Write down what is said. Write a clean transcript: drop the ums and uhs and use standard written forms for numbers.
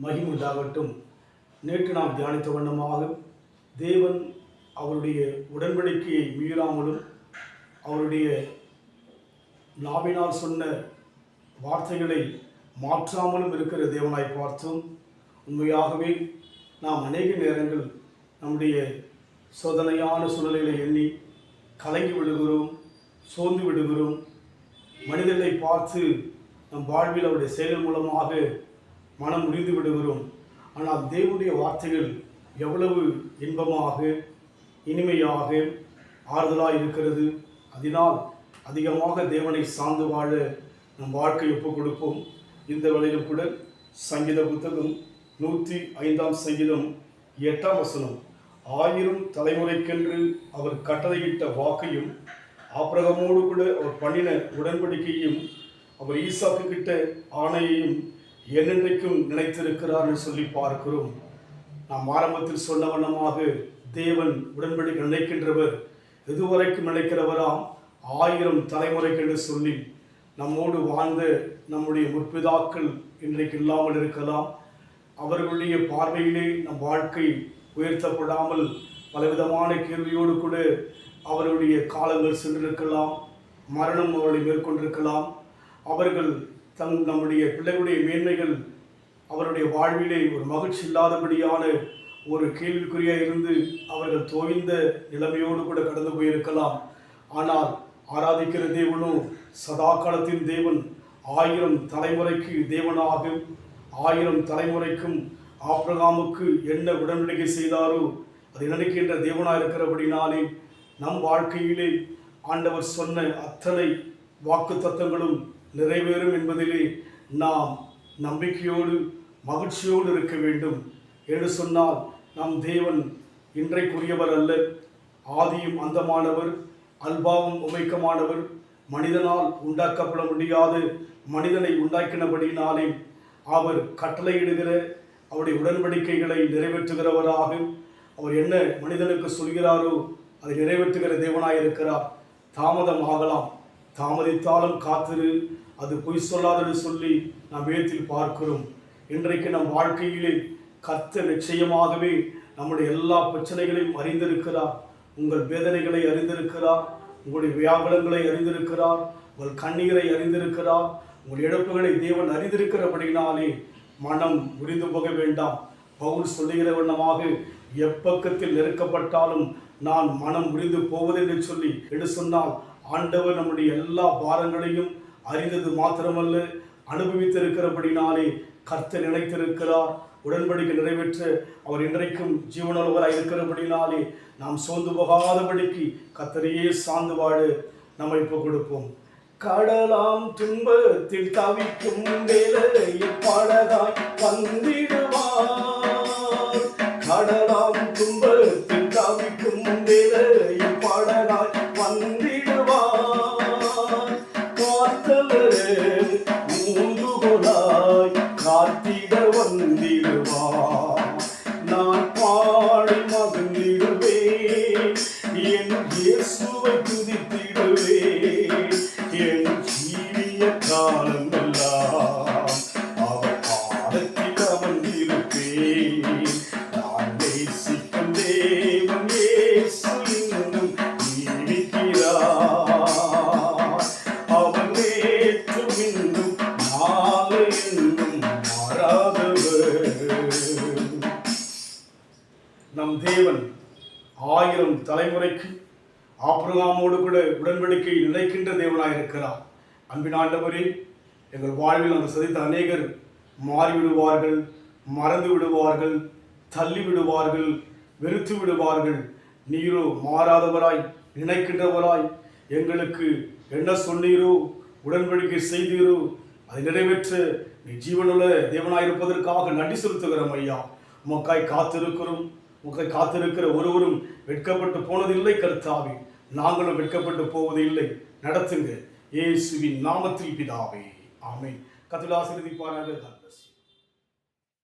மகிமுண்டாகட்டும். நேற்று நாம் தியானித்த வண்ணமாக தேவன் அவருடைய உடன்படிக்கையை மீறாமலும் அவருடைய நாவினால் சொன்ன வார்த்தைகளை மாற்றாமலும் இருக்கிற தேவனாய் பார்த்தோம். உண்மையாகவே நாம் அநேக நேரங்கள் நம்முடைய சோதனையான சூழ்நிலைகளை எண்ணி கலங்கி விடுகிறோம், சோர்ந்து விடுகிறோம். மனிதர்களை பார்த்து நம் வாழ்வில் அவருடைய செயல் மூலமாக மனம் முறிந்து விடுகிறோம். ஆனால் தேவனுடைய வார்த்தைகள் எவ்வளவு இன்பமாக இனிமையாக ஆறுதலாக இருக்கிறது. அதனால் அதிகமாக தேவனை சார்ந்து வாழ நம் வாழ்க்கை ஒப்புக் கொடுப்போம். இந்த வேளையிலும் கூட சங்கீத புத்தகம் 105 சங்கீதம் 8 1000 தலைமுறைக்கென்று அவர் கட்டளையிட்ட வாக்கையும் ஆபிரகாமோடு கூட அவர் பண்ணின உடன்படிக்கையும் அவர் ஈசாக்கு கிட்ட ஆணையையும் என்னென்றைக்கும் நினைத்திருக்கிறார் என்று சொல்லி பார்க்கிறோம். நாம் ஆரம்பத்தில் சொன்ன வண்ணமாக தேவன் உடன்படிக்கை நினைக்கின்றவர், எதுவரைக்கும் நினைக்கிறவராம் 1000 தலைமுறைக்கென்று சொல்லி நம்மோடு வாழ்ந்த நம்முடைய முற்பிதாக்கள் இன்றைக்கு இல்லாமல் இருக்கலாம். அவர்களுடைய பார்வையிலே நம் வாழ்க்கை உயர்த்தப்படாமல் பலவிதமான கேள்வியோடு கூட அவருடைய காலங்கள் சென்றிருக்கலாம், மரணம் அவர்களை மேற்கொண்டிருக்கலாம். அவர்கள் நம்முடைய பிள்ளைகளுடைய மேன்மைகள் அவருடைய வாழ்விலே ஒரு மகிழ்ச்சி இல்லாதபடியான ஒரு கேள்விக்குறியாக இருந்து அவர்கள் தோய்ந்த நிலைமையோடு கூட கடந்து போயிருக்கலாம். ஆனால் ஆராதிக்கிற தேவனோ சதா காலத்தின் தேவன், 1000 தலைமுறைக்கு தேவனாக 1000 தலைமுறைக்கும் ஆபிரகாமுக்கு என்ன உடன்படிக்கை செய்தாரோ அதை நினைக்கின்ற தேவனாக இருக்கிறபடினாலே நம் வாழ்க்கையிலே ஆண்டவர் சொன்ன அத்தனை வாக்கு தத்தங்களும் நிறைவேறும் என்பதிலே நாம் நம்பிக்கையோடு மகிழ்ச்சியோடு இருக்க வேண்டும். என்று சொன்னால் நம் தேவன் இன்றைக்குரியவர் அல்ல, ஆதியும் அந்தமானவர், அல்பாவும் உமைக்கமானவர். மனிதனால் உண்டாக்கப்பட முடியாத மனிதனை உண்டாக்கினபடினாலே அவர் கட்டளையிடுகிற அவருடைய உடன்படிக்கைகளை நிறைவேற்றுகிறவராக அவர் என்ன மனிதனுக்கு சொல்கிறாரோ அதை நிறைவேற்றுகிற தேவனாயிருக்கிறார். தாமதம் ஆகலாம், தாமதித்தாலும் காத்திரு, அது பொய் சொல்லாதென்று சொல்லி நாம் வேதத்தில் பார்க்கிறோம். இன்றைக்கு நம் வாழ்க்கையிலே கர்த்தர் நிச்சயமாகவே நம்முடைய எல்லா பிரச்சனைகளையும் அறிந்திருக்கிறார். உங்கள் வேதனைகளை அறிந்திருக்கிறார், உங்களுடைய வியாகுலங்களை அறிந்திருக்கிறார், உங்கள் கண்ணீரை அறிந்திருக்கிறார், உங்கள் இழப்புகளை தேவன் அறிந்திருக்கிறபடினாலே மனம் முறிந்து போக வேண்டாம். பவுல் சொல்லுகிற வண்ணமாக எப்பக்கத்தில் நெருக்கப்பட்டாலும் நான் மனம் முறிந்து போவதென்று சொல்லி என்று சொன்னால் ஆண்டவர் நம்முடைய எல்லா பாரங்களையும் அறிந்தது மாத்திரமல்ல, அனுபவித்திருக்கிறபடினாலே கர்த்தர் நினைத்திருக்கிறார். உடன்படிக்கை நிறைவேற்ற அவர் இன்றைக்கும் ஜீவனுள்ளவராக இருக்கிறபடினாலே நாம் சோர்ந்து போகாதபடிக்கு கர்த்தரையே சார்ந்து வாழ நம்ம இப்போ கொடுப்போம். கடலாம் துன்பத்தில் தவிக்கும் வேளையில் படகாய் வந்திடுவார். கடலாம் துன்பத்தில் தவிக்கும் வேளையில் படகாய் வந்திடுவார். காத்தலரே மூன்றுகோளாய் காத்திட வந்திடுவார். நான் பாடி மகிழ்ந்திடுவேன், என் இயேசுவை துதித்திடுவேன். என் ஜீவிய காலமெல்லாம் அவர் பாதத்தில் அமர்ந்திருப்பேன். நான் நேசிக்கும் தேவன் இயேசு இன்னும் ஜீவிக்கிறார். அவர் நேற்றும் இன்றும் நாளை என்றும் மாறாதவர். நம் தேவன் 1000 தலைமுறைக்கு ஆபிரகாமோடு கூட உடன்படிக்கை நினைக்கின்ற தேவனாக இருக்கிறார். அன்பின் ஆண்டவரே, எங்கள் வாழ்வில் அந்த சதித்த அநேகர் மாறிவிடுவார்கள், மறந்து விடுவார்கள், தள்ளி விடுவார்கள், வெறுத்து விடுவார்கள். நீரோ மாறாதவராய் நினைக்கின்றவராய் எங்களுக்கு என்ன சொன்னீரோ, உடன்படிக்கை செய்தீரோ அதை நிறைவேற்ற நீ ஜீவனுள்ள தேவனாயிருப்பதற்காக நன்றி செலுத்துகிறோம் ஐயா. உமக்காய் காத்திருக்கிறோம். உமக்காய் காத்திருக்கிற ஒருவரும் வெட்கப்பட்டு போனதில்லை கர்த்தாவே, நாங்களும் வெட்கப்பட்டு போவதில்லை. நடத்துங்க இயேசுவின் நாமத்தில் பிதாவே, ஆமென். கர்த்தர் ஆசீர்வதிப்பாராக.